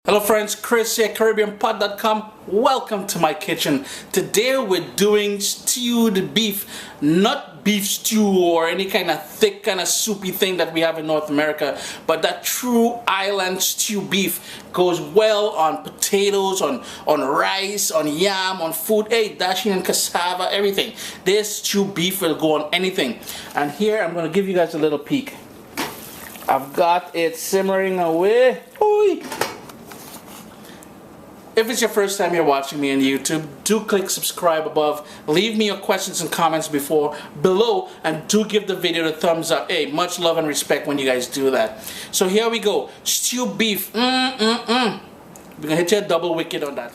Hello friends, Chris here, CaribbeanPot.com. Welcome to my kitchen. Today we're doing stewed beef, not beef stew or any kind of thick kind of soupy thing that we have in North America, but that true island stew beef goes well on potatoes, on rice, on yam, on food, dashing and cassava, everything. This stew beef will go on anything. And here I'm going to give you guys a little peek. I've got it simmering away. Ooh. If it's your first time you're watching me on YouTube, do click subscribe above. Leave me your questions and comments below, and do give the video the thumbs up. Hey, much love and respect when you guys do that. So here we go. Stewed beef. We're gonna hit you a double wicket on that.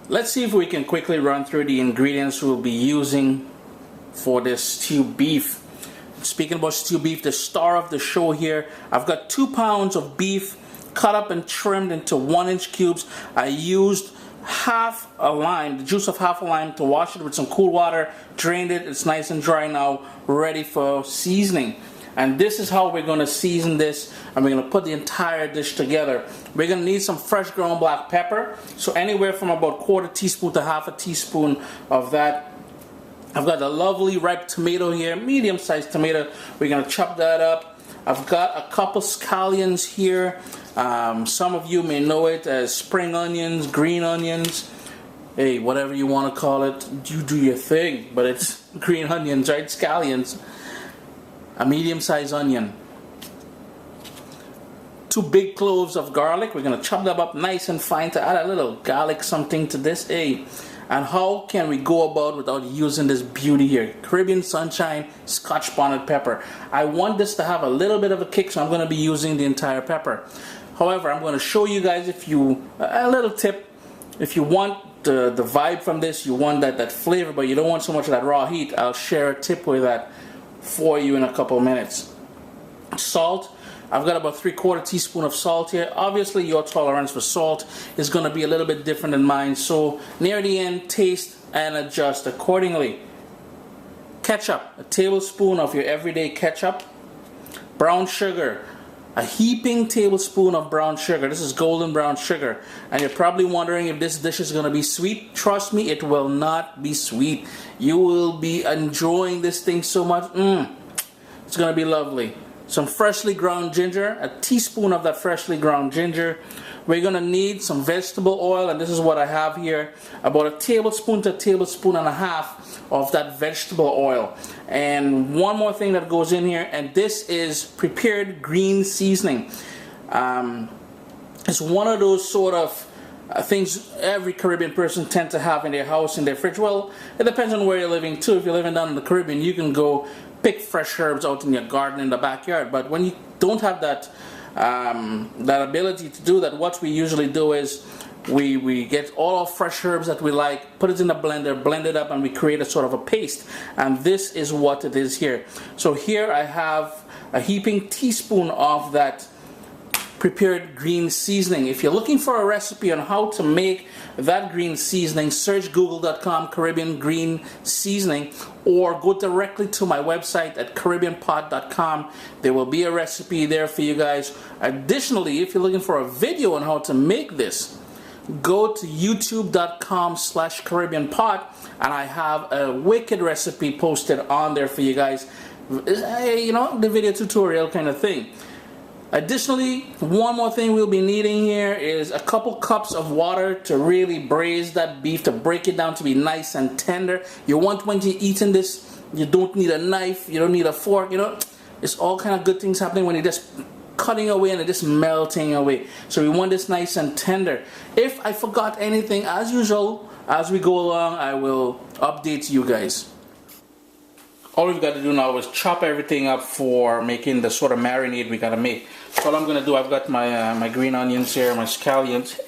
Let's see if we can quickly run through the ingredients we'll be using for this stewed beef. Speaking about stewed beef, the star of the show here, I've got 2 pounds of beef cut up and trimmed into 1-inch cubes. I used half a lime, the juice of half a lime, to wash it with some cool water, drained it. It's nice and dry now, ready for seasoning. And this is how we're going to season this, and we're going to put the entire dish together. We're going to need some fresh ground black pepper, so anywhere from about 1/4 teaspoon to 1/2 teaspoon of that. I've got a lovely ripe tomato here, medium-sized tomato. We're going to chop that up. I've got a couple scallions here. Some of you may know it as spring onions, green onions, hey, whatever you want to call it, you do your thing, but it's green onions, right? Scallions. A medium-sized onion. 2 big cloves of garlic. We're going to chop them up nice and fine to add a little garlic something to this, hey. And how can we go about without using this beauty here? Caribbean Sunshine Scotch bonnet pepper. I want this to have a little bit of a kick, so I'm going to be using the entire pepper. However, I'm going to show you guys a little tip. If you want the vibe from this, you want that flavor, but you don't want so much of that raw heat, I'll share a tip with that for you in a couple of minutes. Salt. I've got about 3/4 teaspoon of salt here. Obviously, your tolerance for salt is going to be a little bit different than mine, so near the end, taste and adjust accordingly. Ketchup. A tablespoon of your everyday ketchup. Brown sugar. A heaping tablespoon of brown sugar. This is golden brown sugar. And you're probably wondering if this dish is going to be sweet. Trust me, it will not be sweet. You will be enjoying this thing so much. It's going to be lovely. Some freshly ground ginger, a teaspoon of that freshly ground ginger. We're going to need some vegetable oil, and this is what I have here. About a tablespoon to a tablespoon and a half of that vegetable oil. And one more thing that goes in here, and this is prepared green seasoning. It's one of those sort of things every Caribbean person tends to have in their house, in their fridge. Well, it depends on where you're living too. If you're living down in the Caribbean, you can go pick fresh herbs out in your garden in the backyard. But when you don't have that ability to do that, what we usually do is we get all our fresh herbs that we like, put it in the blender, blend it up, and we create a sort of a paste. And this is what it is here. So here I have a heaping teaspoon of that prepared green seasoning. If you're looking for a recipe on how to make that green seasoning, search google.com Caribbean green seasoning, or go directly to my website at CaribbeanPot.com. There will be a recipe there for you guys. Additionally, if you're looking for a video on how to make this, go to youtube.com/CaribbeanPot, and I have a wicked recipe posted on there for you guys. You know, the video tutorial kind of thing. Additionally, one more thing we'll be needing here is a couple cups of water to really braise that beef, to break it down to be nice and tender. You want, when you're eating this, you don't need a knife, you don't need a fork, you know. It's all kind of good things happening when you're just cutting away and it's just melting away. So we want this nice and tender. If I forgot anything, as usual, as we go along, I will update you guys. All we've got to do now is chop everything up for making the sort of marinade we got to make. So all I'm going to do, I've got my green onions here, my scallions,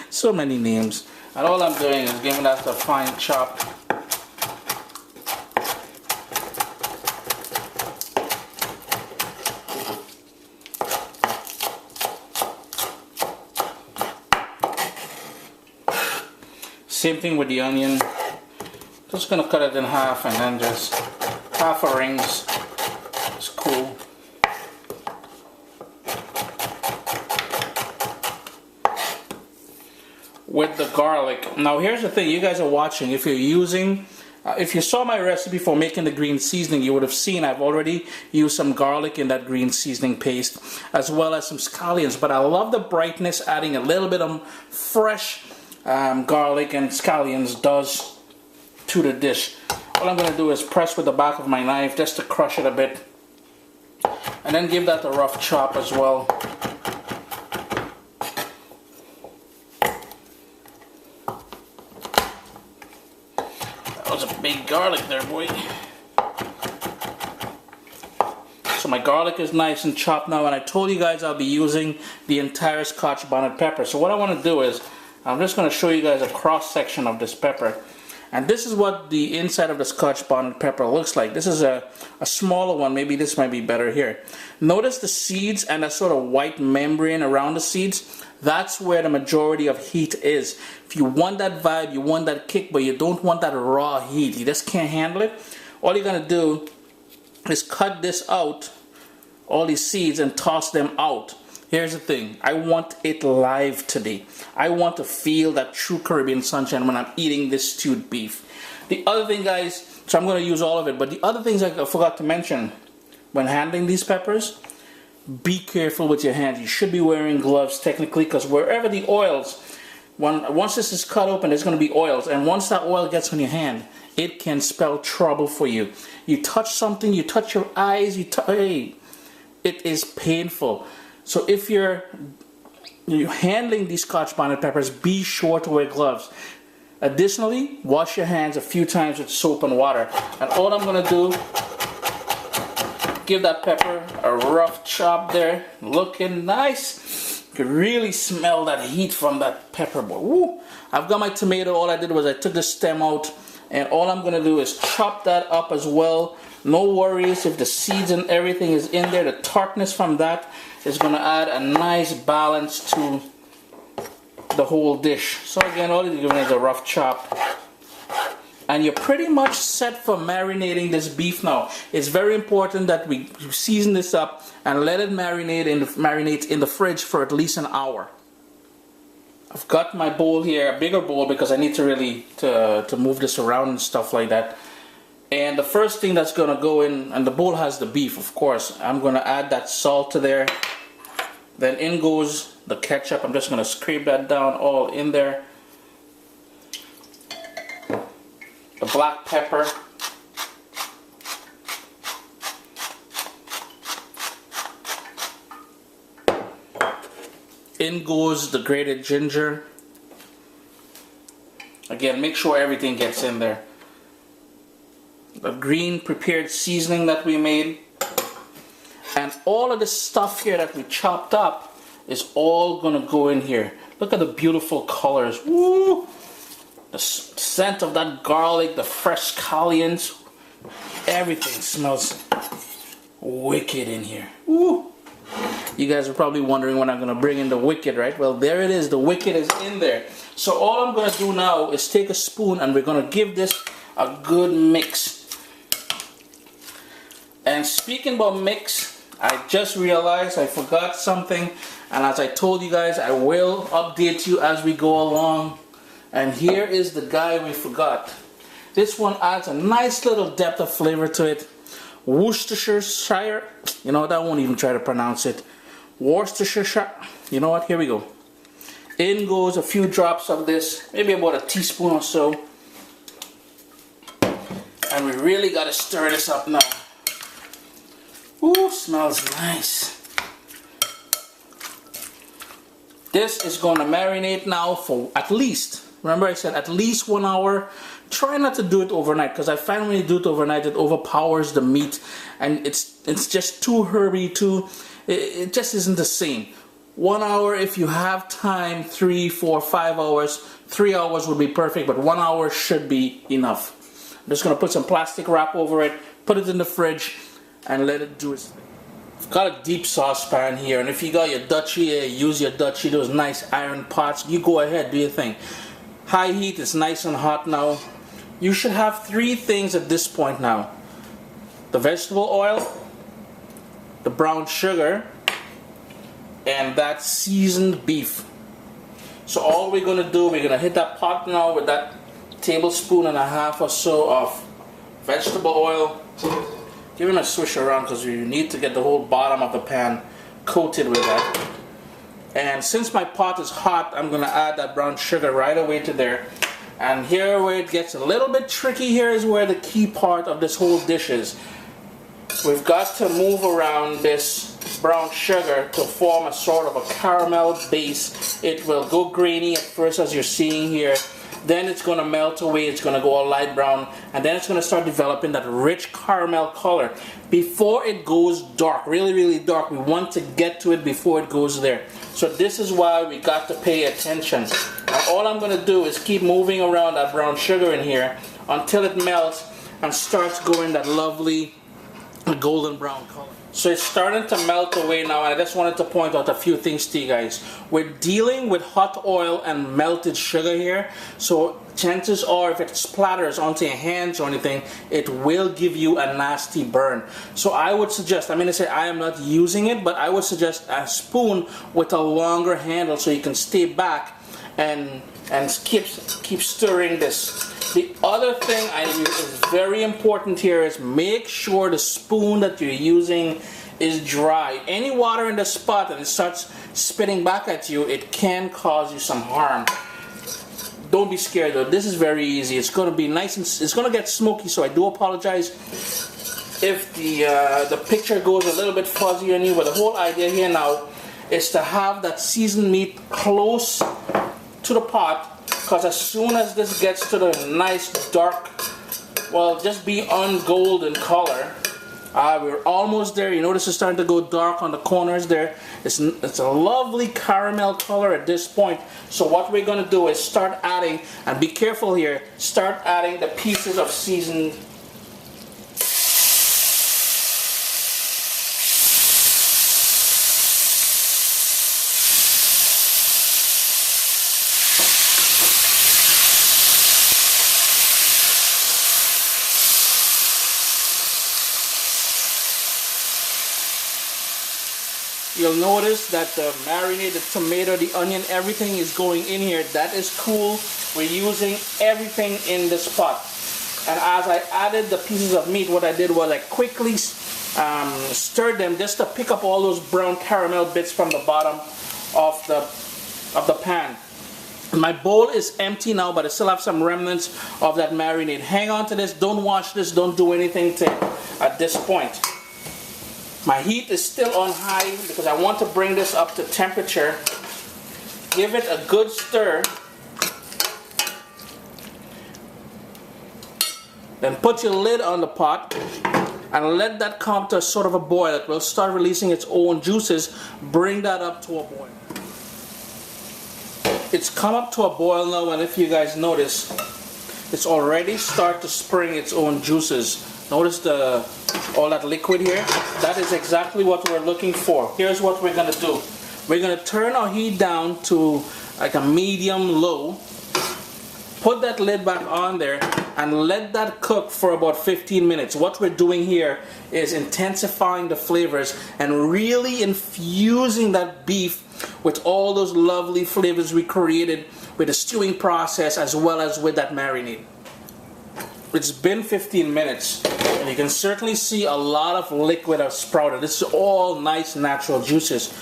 so many names. And all I'm doing is giving that a fine chop. Same thing with the onion. Just going to cut it in half and then just half a rings. It's cool. with the garlic. Now here's the thing, you guys are watching, if you're using, if you saw my recipe for making the green seasoning, you would have seen I've already used some garlic in that green seasoning paste, as well as some scallions. But I love the brightness adding a little bit of fresh garlic and scallions does to the dish. All I'm going to do is press with the back of my knife just to crush it a bit, and then give that a rough chop as well. That was a big garlic there, boy. So my garlic is nice and chopped now, and I told you guys I'll be using the entire Scotch bonnet pepper. So what I want to do is, I'm just going to show you guys a cross section of this pepper. And this is what the inside of the Scotch bonnet pepper looks like. This is a smaller one. Maybe this might be better here. Notice the seeds and that sort of white membrane around the seeds. That's where the majority of heat is. If you want that vibe, you want that kick, but you don't want that raw heat, you just can't handle it, all you're going to do is cut this out, all these seeds, and toss them out. Here's the thing, I want it live today. I want to feel that true Caribbean sunshine when I'm eating this stewed beef. The other thing, guys, so I'm going to use all of it, but the other things I forgot to mention when handling these peppers, be careful with your hands. You should be wearing gloves technically, because wherever the oils, once this is cut open, there's going to be oils, and once that oil gets on your hand, it can spell trouble for you. You touch something, you touch your eyes, hey, it is painful. So if you're handling these Scotch bonnet peppers, be sure to wear gloves. Additionally, wash your hands a few times with soap and water. And all I'm going to do, give that pepper a rough chop there, looking nice. You can really smell that heat from that pepper, boy. Woo. I've got my tomato. All I did was I took the stem out, and all I'm going to do is chop that up as well. No worries if the seeds and everything is in there. The tartness from that is going to add a nice balance to the whole dish. So again, all you're doing is a rough chop, and you're pretty much set for marinating this beef now. It's very important that we season this up and let it marinate in the fridge for at least an hour. I've got my bowl here, a bigger bowl, because I need to really to move this around and stuff like that. And the first thing that's going to go in, and the bowl has the beef, of course, I'm going to add that salt to there. Then in goes the ketchup. I'm just going to scrape that down all in there. The black pepper. In goes the grated ginger. Again, make sure everything gets in there. The green prepared seasoning that we made. And all of the stuff here that we chopped up is all going to go in here. Look at the beautiful colors. Woo! The scent of that garlic, the fresh scallions. Everything smells wicked in here. Woo! You guys are probably wondering when I'm going to bring in the wicked, right? Well, there it is. The wicked is in there. So all I'm going to do now is take a spoon, and we're going to give this a good mix. And speaking about mix, I just realized I forgot something, and as I told you guys, I will update you as we go along. And here is the guy we forgot. This one adds a nice little depth of flavor to it. Worcestershire, you know what, I won't even try to pronounce it. Worcestershire, you know what, here we go. In goes a few drops of this, maybe about a teaspoon or so. And we really got to stir this up now. Ooh, smells nice. This is going to marinate now for at least, remember I said at least 1 hour. Try not to do it overnight, because I find when you do it overnight, it overpowers the meat, and it's just too herby, it just isn't the same. 1 hour if you have time, 3, 4, 5 hours. 3 hours would be perfect, but 1 hour should be enough. I'm just going to put some plastic wrap over it, put it in the fridge, and let it do its thing. I've got a deep saucepan here, and if you got your Dutchie, use your Dutchie, those nice iron pots. You go ahead, do your thing. High heat, it's nice and hot now. You should have 3 things at this point now. The vegetable oil, the brown sugar, and that seasoned beef. So all we're going to do, we're going to hit that pot now with that tablespoon and a half or so of vegetable oil. Give him a swish around because you need to get the whole bottom of the pan coated with that. And since my pot is hot, I'm going to add that brown sugar right away to there. And here where it gets a little bit tricky, here is where the key part of this whole dish is. We've got to move around this brown sugar to form a sort of a caramel base. It will go grainy at first, as you're seeing here. Then it's going to melt away, it's going to go a light brown, and then it's going to start developing that rich caramel color before it goes dark, really dark. We want to get to it before it goes there. So this is why we got to pay attention. And all I'm going to do is keep moving around that brown sugar in here until it melts and starts going that lovely golden brown color. So it's starting to melt away now, and I just wanted to point out a few things to you guys. We're dealing with hot oil and melted sugar here, so chances are if it splatters onto your hands or anything, it will give you a nasty burn. So I would suggest, I am not using it, but I would suggest a spoon with a longer handle so you can stay back and keep stirring this. The other thing is very important here is make sure the spoon that you're using is dry. Any water in the spot and it starts spitting back at you, it can cause you some harm. Don't be scared though, this is very easy. It's going to be nice and it's going to get smoky, so I do apologize if the picture goes a little bit fuzzy on you, but the whole idea here now is to have that seasoned meat close to the pot, because as soon as this gets to the nice dark, well, just beyond golden color, we're almost there. You notice it's starting to go dark on the corners there. It's a lovely caramel color at this point. So what we're going to do is start adding, and be careful here, start adding the pieces of seasoned You'll notice that the marinade, the tomato, the onion, everything is going in here. That is cool. We're using everything in this pot. And as I added the pieces of meat, what I did was I quickly stirred them just to pick up all those brown caramel bits from the bottom of the pan. My bowl is empty now, but I still have some remnants of that marinade. Hang on to this. Don't wash this. Don't do anything to it at this point. My heat is still on high because I want to bring this up to temperature. Give it a good stir. Then put your lid on the pot and let that come to sort of a boil. It will start releasing its own juices. Bring that up to a boil. It's come up to a boil now, and if you guys notice, it's already started to spring its own juices. Notice all that liquid here? That is exactly what we're looking for. Here's what we're going to do. We're going to turn our heat down to like a medium low. Put that lid back on there and let that cook for about 15 minutes. What we're doing here is intensifying the flavors and really infusing that beef with all those lovely flavors we created with the stewing process as well as with that marinade. It's been 15 minutes and you can certainly see a lot of liquid have sprouted. This is all nice natural juices.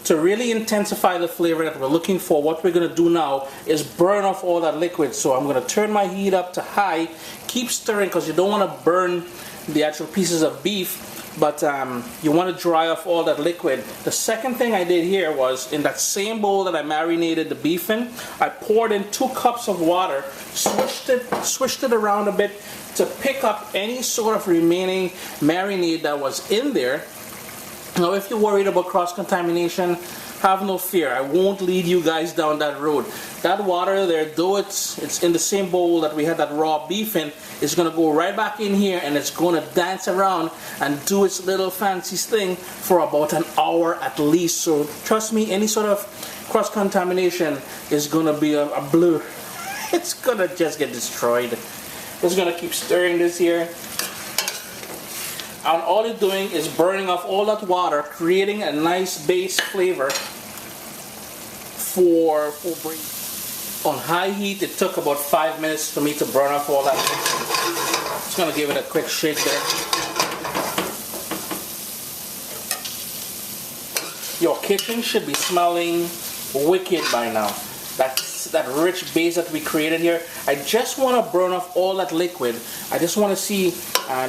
To really intensify the flavor that we're looking for, what we're going to do now is burn off all that liquid. So I'm going to turn my heat up to high, keep stirring because you don't want to burn the actual pieces of beef, but you want to dry off all that liquid. The second thing I did here was in that same bowl that I marinated the beef in, I poured in 2 cups of water, swished it around a bit to pick up any sort of remaining marinade that was in there. Now if you're worried about cross-contamination, have no fear. I won't lead you guys down that road. That water there, though it's in the same bowl that we had that raw beef in, is going to go right back in here and it's going to dance around and do its little fancy thing for about an hour at least. So trust me, any sort of cross-contamination is going to be a blur. It's going to just get destroyed. Just going to keep stirring this here. And all it's doing is burning off all that water, creating a nice base flavor for braising. On high heat, it took about 5 minutes for me to burn off all that. Just gonna give it a quick shake there. Your kitchen should be smelling wicked by now. That rich base that we created here. I just want to burn off all that liquid. I just want to see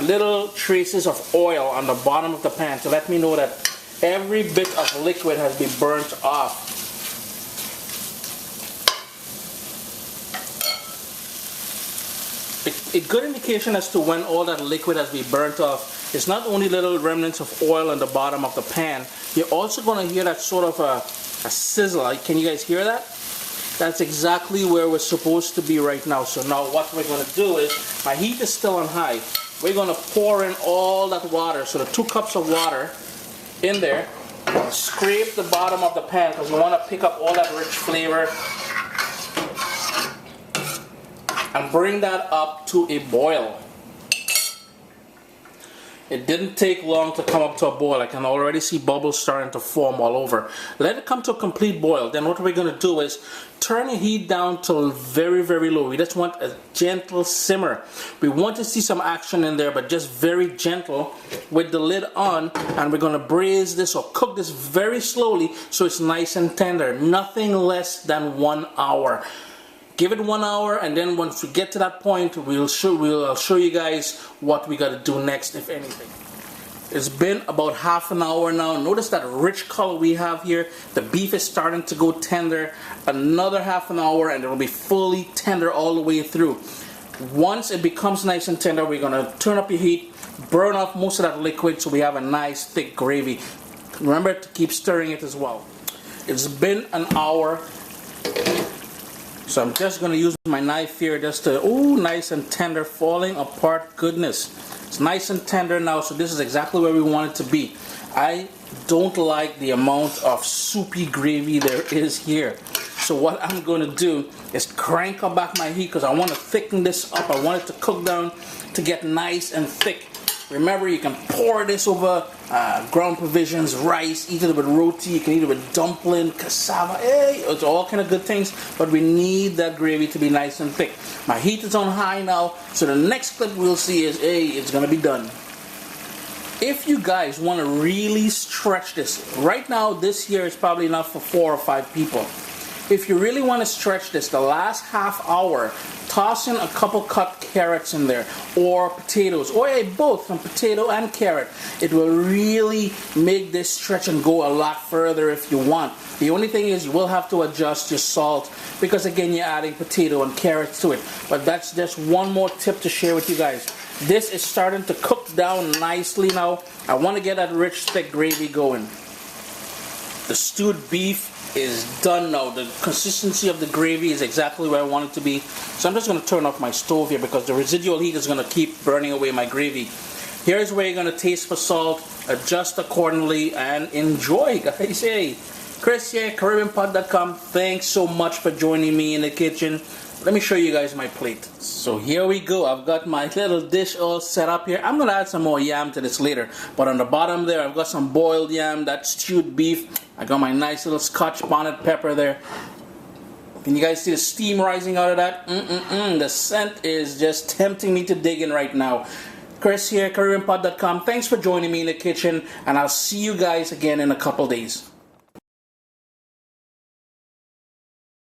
little traces of oil on the bottom of the pan to let me know that every bit of liquid has been burnt off. A good indication as to when all that liquid has been burnt off is not only little remnants of oil on the bottom of the pan, you're also going to hear that sort of a sizzle. Can you guys hear that? That's exactly where we're supposed to be right now. So now what we're going to do is, my heat is still on high. We're going to pour in all that water. So the 2 cups of water in there. Scrape the bottom of the pan because we want to pick up all that rich flavor. And bring that up to a boil. It didn't take long to come up to a boil. I can already see bubbles starting to form all over. Let it come to a complete boil. Then what we're going to do is turn the heat down to very, very low. We just want a gentle simmer. We want to see some action in there, but just very gentle with the lid on. And we're going to braise this or cook this very slowly so it's nice and tender. Nothing less than 1 hour. Give it 1 hour, and then once we get to that point, I'll show you guys what we got to do next, if anything. It's been about half an hour now. Notice that rich color we have here. The beef is starting to go tender. Another half an hour, and it will be fully tender all the way through. Once it becomes nice and tender, we're going to turn up your heat, burn off most of that liquid so we have a nice thick gravy. Remember to keep stirring it as well. It's been an hour. So I'm just going to use my knife here just to, oh, nice and tender, falling apart goodness. It's nice and tender now, so this is exactly where we want it to be. I don't like the amount of soupy gravy there is here. So what I'm going to do is crank up back my heat because I want to thicken this up. I want it to cook down to get nice and thick. Remember, you can pour this over ground provisions, rice, eat it with roti, you can eat it with dumpling, cassava, it's all kind of good things, but we need that gravy to be nice and thick. My heat is on high now, so the next clip we'll see is, it's going to be done. If you guys want to really stretch this, right now this here is probably enough for 4 or 5 people. If you really want to stretch this, the last half hour, toss in a couple cut carrots in there, or potatoes, or both, from potato and carrot. It will really make this stretch and go a lot further if you want. The only thing is you will have to adjust your salt because again you're adding potato and carrots to it. But that's just one more tip to share with you guys. This is starting to cook down nicely now. I want to get that rich thick gravy going. The stewed beef is done now. The consistency of the gravy is exactly where I want it to be. So I'm just going to turn off my stove here because the residual heat is going to keep burning away my gravy. Here's where you're going to taste for salt, adjust accordingly, and enjoy, guys. Hey, Chris here, CaribbeanPot.com. Thanks so much for joining me in the kitchen. Let me show you guys my plate. So here we go. I've got my little dish all set up here. I'm going to add some more yam to this later. But on the bottom there, I've got some boiled yam, that stewed beef. I got my nice little Scotch bonnet pepper there. Can you guys see the steam rising out of that? The scent is just tempting me to dig in right now. Chris here, CaribbeanPot.com. Thanks for joining me in the kitchen. And I'll see you guys again in a couple days.